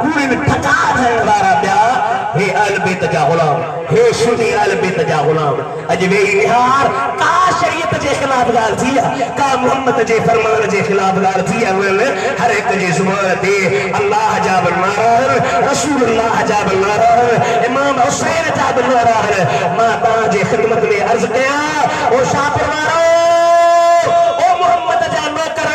पूरी ठका थे वारा प्या हे अल बेत जा गुलाम हे सुनी अल बेत जा गुलाम अजवे निहार का शरीयत जे खिलाफ गाल थी का मोहम्मद जे फरमान जे खिलाफ गाल थी वन हर एक जे जुबान ते अल्लाह जा बनार रसूलुल्लाह जा बनार इमाम हुसैन जा बनार माता जे खिदमत में अर्ज किया ओ शाह परवारो ओ मोहम्मद जा नौकर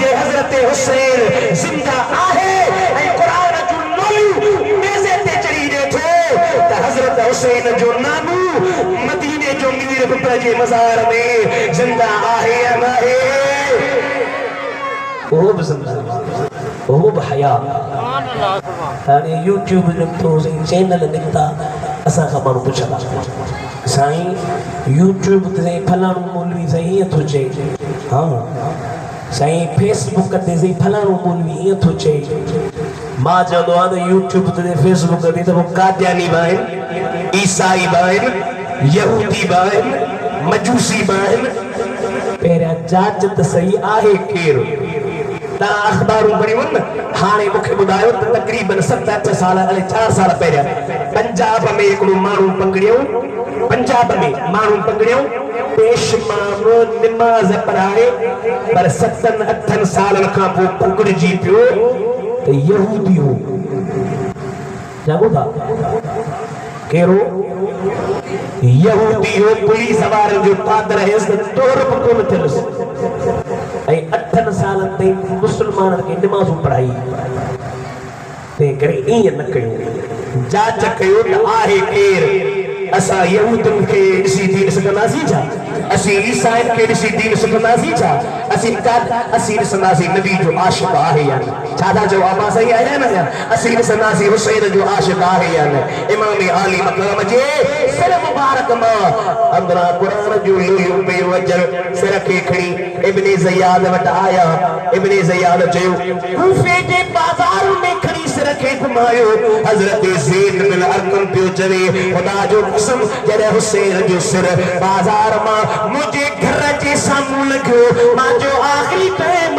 जे हजरत हुसैन जिंदा आहे ए कुरान जो नोलू मेजे ते चढ़ी बैठो त हजरत हुसैन जो नामू मदीने जो मीर पुत्र जे मजार में जिंदा आहे या नाहे ओ जिंदा ओ हया सुभान अल्लाह हाने यूट्यूब निकतो चैनल निकता असा का मानू पुछदा साईं यूट्यूब ते फलाणो मौलवी सही तो चे हां साईं फेसबुक ते सही फलाणो मौलवी ये तो चे मां चवंदो आहे यूट्यूब ते फेसबुक ते तो कादियानी बाइन ईसाई बाइन यहूदी बाइन मजूसी बाइन पेरा जांच त सही आहे केर ता अखबारूं पढ़ियूं न हाणे मूंखे ॿुधायो त तक़रीबन 7-8 साल 4 साल पहिरियां पंजाब में हिकिड़ो माण्हू पकड़ियो पेशमाम निमाज़ पढ़ाए पर 7-8 सालन खां पोइ पकड़जी पियो त यहूदी हो जागो था केरो यहूदी हो पुलिस वारनि जो पादर हेस तोर कोन थियसि ऐं 8 सालन ताईं मुसलमाननि खे निमाज़ूं पढ़ाई ते करे ईअं न कयो जांच कयो त आहे केर असां यहूदनि खे ॾिसी दीन सिखंदासीं छा असीं ईसाइनि खे ॾिसी दीन सिखंदासीं छा असीं ॾिसंदासीं नबी जो आशिक़ आहे या न छा था चओ आबा सही आहे न असीं ॾिसंदासीं हुसैन जो आशिक़ आहे या न इमाम आली मक़ाम जे सिर मुबारक मां अंदरां क़ुरान जो लोहियो पियो अचल सिर खे खणी इब्ने ज़ियाद वटि आया इब्ने ज़ियाद चयो कूफे जे बाज़ार में खणी सिर खे घुमायो हज़रत ज़ैद बिन अरक़म पियो चवे खुदा जो कसम जॾहिं हुसैन जो सिर बाज़ार मां मुझे घर जे साम्हूं लॻियो मां जो आख़िरी टाइम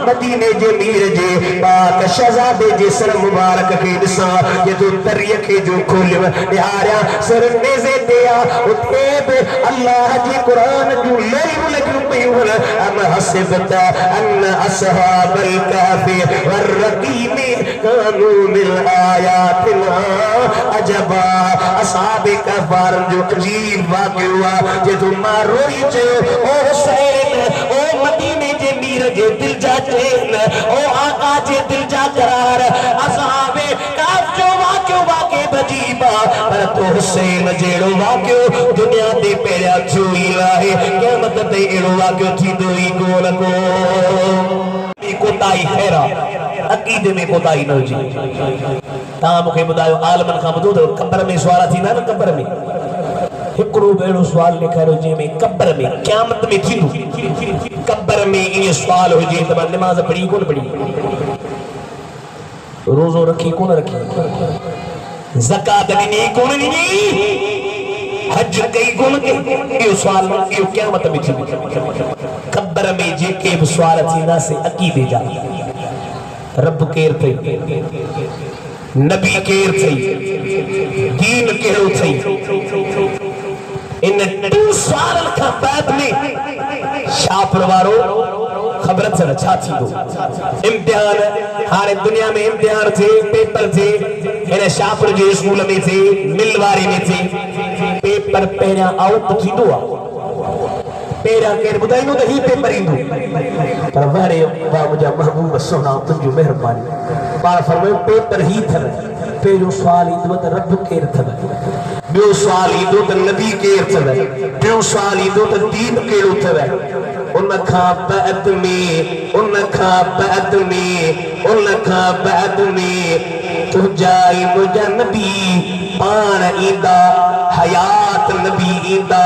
मदीने जे मीर जे पाक शहज़ादे जे सिर मुबारक खे ॾिसां जे तो तरीअ खे जो खोलियो ॾियारियां सिर नेज़े ते उते बि अल्लाह जे क़ुरान जूं लड़ियूं लॻियूं पियूं अम हसिबत अन असहाबल कहफ़ि वरक़ीम कानू मिन आयातिना अजबा असहाबे कहफ़ जो अजीब वाक़ियो आहे जे तो मां रोई चयो ओ हुसैन ओ मदीने जे मीर जे दिल जा चैन ओ आका जे दिल जा करार असहाबे कहफ़ जो वाक़ियो बजीबा पर तो हुसैन जेड़ो वाक़ियो दुनिया ते पहिरियां थियो ई आहे क़यामत ते एड़ो वाक़ियो थींदो ई कोन को कोताही खैरा अक़ीदे में कोताही न हुजे तव्हां मूंखे ॿुधायो आलमनि खां ॿुधो अथव क़ब्र में सुवाल थींदा न क़ब्र में हिकिड़ो अहिड़ो सुवाल लिखायो जंहिंमें क़ब्र में क़यामत में थींदो क़ब्र में ईअं सुवाल हुजे त मां निमाज़ पढ़ी कोन पढ़ी रोज़ो रखी कोन रखी ज़कात ॾिनी कोन ॾिनी हज कई कोन कई इहो सुवाल इहो क़यामत में थींदो क़ब्र में जेके बि सुवाल थींदा से अक़ीदे जा रब केर थई नबी केर थई दीन कहिड़ो थई इन टिन सुवालनि खां बाद में छा परवारो ख़बर अथव छा थींदो इम्तिहान हाणे दुनिया में इम्तिहान थिए पेपर थिए हिन शाहपुर जे स्कूल में थिए मिलवारी में थिए पेपर पहिरियां आउट थींदो आहे पहिरियां केरु ॿुधाईंदो त ही पेपर ईंदो पर वारे वाह मुंहिंजा महबूब सोना तुंहिंजो महिरबानी पाण फरमायो पेपर ही अथव पहिरियों सुवाल ईंदो त रब केरु अथव ॿियो सुवाल ईंदो त नबी केरु अथव टियों सुवाल ईंदो त दीन कहिड़ो अथव उन खां बाद में तुंहिंजा मुंहिंजा नबी पाण ईंदा हयात नबी ईंदा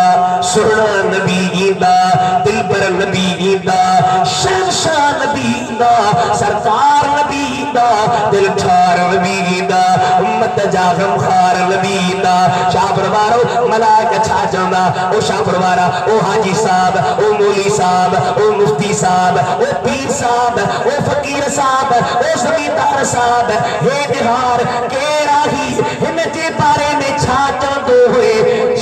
सुहिणा नबी ईंदा दिलबर नबी ईंदा शहंशाह नबी ईंदा सरकार नबी ईंदा दिल ठार नबी ईंदा उम्मत जा गमखार लबीता शाबरवारो मलाक छा जांदा ओ शाबरवारा ओ हाजी साहब ओ मौली साहब ओ मुफ्ती साहब ओ पीर साहब ओ फकीर साहब ओ जमींदार साहब हे बिहार के राही हिन जे बारे में छा चंदो हुए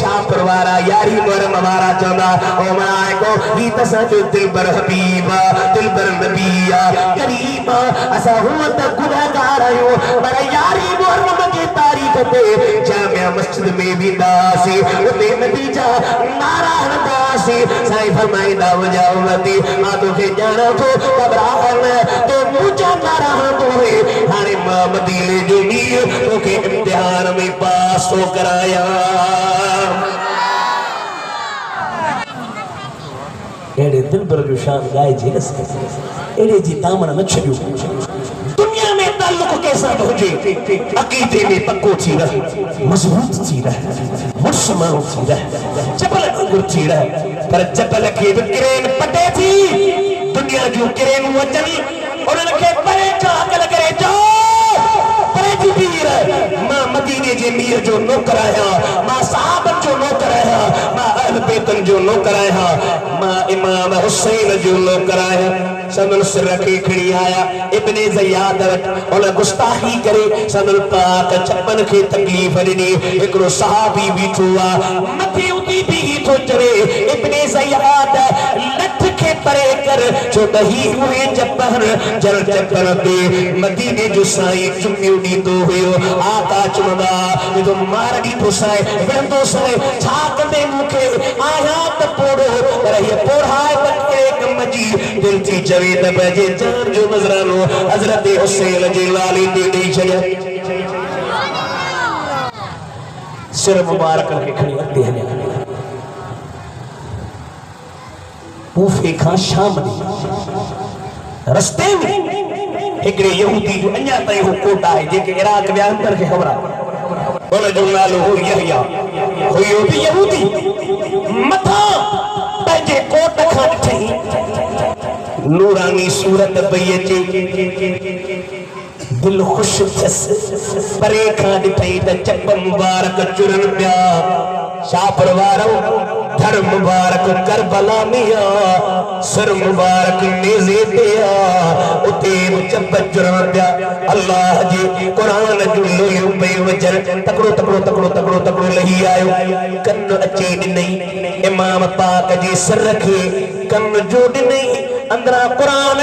शाबरवारा यारी मर मवारा चंदा ओ मनाए को ही तसा जो दिलबर हबीबा दिलबर नबिया करीमा असा हुआ त गुनाहगार आयो पर यारी मोर मगे तारीख पे जामिया मस्जिद में भी दासी उते नतीजा नारा दासी साईं फरमाइंदा वजावती मां तो के जाना तो घबराहन तो मुझा नारा होए हाने मां मदीने जो मीर तो के इम्तिहान में पास तो कराया एड़े दिल पर जो शान गाए जी एड़े जी दामन न छड़ियो दुनिया में ताल्लुक कैसा हुजे अकीदे में पक्को थी रह मजबूत थी रह मुस्लमान थी रह जबल अंगुर थी रह पर जबल के क्रेन पटे थी दुनिया जो क्रेन वचन उन्हनि खे परे खां अकल करे जाओ परे जी वीर मां मदीने जे मीर जो नौकर आहियां मां साहबन जो नौकर आहियां मां अहल बैतन जो नौकर आहियां मां इमाम हुसैन जो नौकर आहियां सदन सिर रखी खड़ी आया इब्ने ज़ियाद उन गुस्ताखी करे सदन पाक छपन के तकलीफ दी एकरो सहाबी बीठो आ मथे उती भी तो चढ़े इब्ने ज़ियाद लठ के परे कर जो दही हुए जबर जर जबर दे मदीने जो साई चुमियो दी तो हुयो आका चुमदा जो मार दी तो साई वेंदो साई छा कंदे मुखे आया त पोड़ो पर ये पोड़ाए तक एक मजी दिल थी जवेद बजे जान जो नजरानो हजरत हुसैन जी लाली दी दी छड़े सिर मुबारक के खड़ी अते हले कूफे का शाम दी रस्ते में एकरे यहूदी जो अन्या तय हो कोटा है जेके इराक में अंदर के खबरा बोले जो नालो हो यहया हुयो भी यहूदी मथा पंहिंजे कोट खां ॾिठई नूरानी सूरत पई अचे दिल खुश थियस परे खां ॾिठई त चप मुबारक चुरन पिया छा परवारो धर मुबारक करबला में आ सर मुबारक नेज़े ते आ उते चप चुरन पिया अल्लाह जी कुरान जो लोयो पई वजर तकड़ो तकड़ो तकड़ो तकड़ो तकड़ो लही आयो कन अचे ॾिनई इमाम पाक जी सर खे कन जो ॾिनई अंदरा कुरान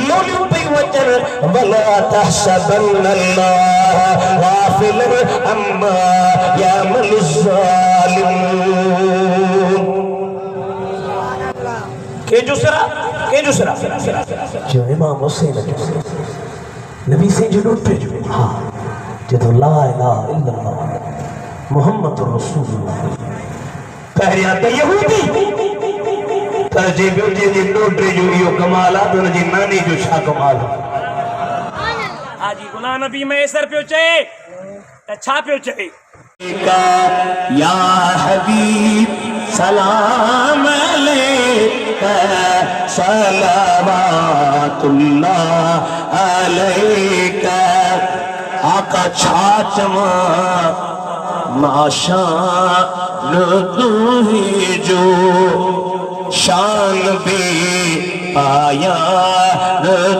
लोलियो पई वजर वला तहसबन अल्लाह गाफिलन अम्मा यामल ज़ालिमून के जो सरा जो इमाम हुसैन जो नबी से जो डूटे जो हां जो ला इलाहा इल्लल्लाह मुहम्मदुर रसूलुल्लाह कहरिया त यहूदी जे बेटे जे डोटे जो यो कमाल आ तो जी नानी जो छा कमाल हाजी गुलाम नबी में सर पे चए त छा पे चए या हबीब सलाम अलैका सलावतुल्लाह अलैका आका छा चमा माशान तू ही जो शान बे पाया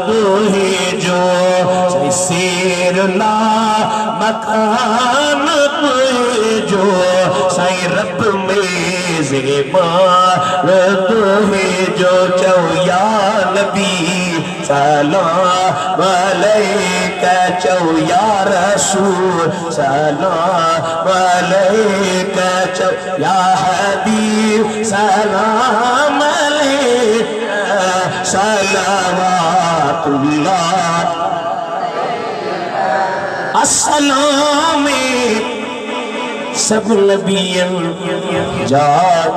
तू ही जो शेर ला मकान तू जो साईं रब में ज़ेबा तू ही जो चौ या नबी सलाम अलैका चौ या रसूल सलाम अलैका चौ या हबीब सलाम अलैका सलावतुल्लाह अस्सलाम सब नबियन जा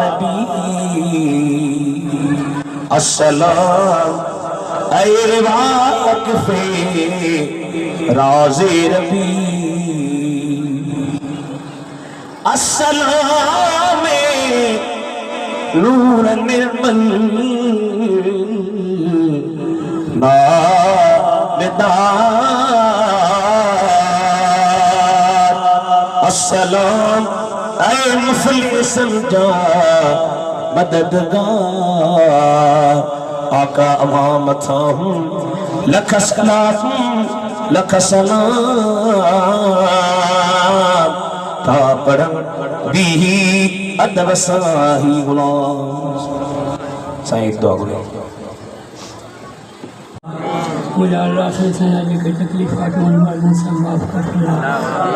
नबी अस्सलाम ऐ वाक़िफ़े राज़े रबी अस्सलाम नूर निर्मल नादार सलाम ऐ मुफलिसन जा मददगार आका अमाम था हूँ लख सलाम लख सलाम था पढ़न भी अदब साही गुलाम साईं दुआ गुलाम मुझे अल्लाह से सयाजी की तकलीफ़ात मर्दन से माफ़ कर दिया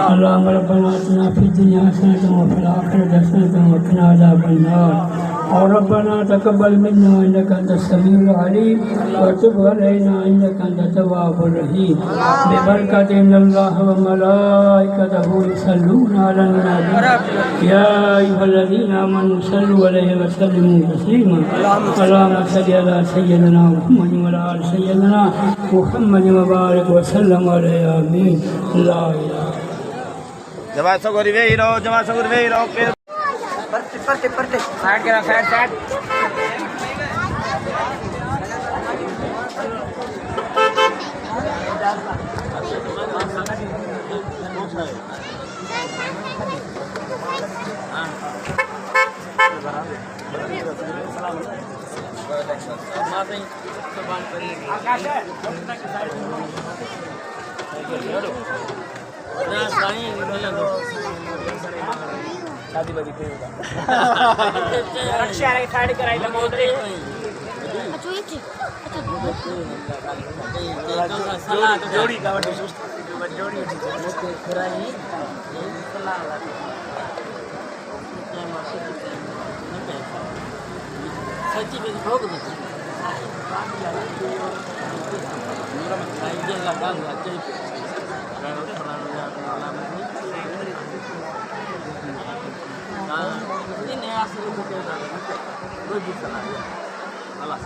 अल्लाह रब्बना आतिना फिद दुनिया हसनतन व फिल आखिरति हसनतन व क़िना अज़ाबन्नार और रब्बना तक़ब्बल मिन्ना इन्नका अंतस समीउल अलीम व तुब अलैना इन्नका अंतत तव्वाबुर रहीम बिबरकति इन्नल्लाह व मलाइकतहु युसल्लूना अलन नबी या अय्युहल्लज़ीना आमनू सल्लु अलैहि व सल्लिमू तस्लीमा अल्लाहुम्मा सल्लि अला सय्यिदिना मुहम्मद व अला आलि सय्यिदिना मुहम्मद मुबारक वसल्लम अलैहि आमीन ला इलाहा जवाब सगोर वेरो परते साइड करा साइड शादी बड़ी पे होगा रक्षा रे साइड कराई ले मोदरे अच्छा ये जोड़ी का बड़ी सुस्त जोड़ी कराई सलाह सच्ची में भोग दे मेरा मत खाइए लगा अच्छे ini asli bukan, gue bisa lah, alas.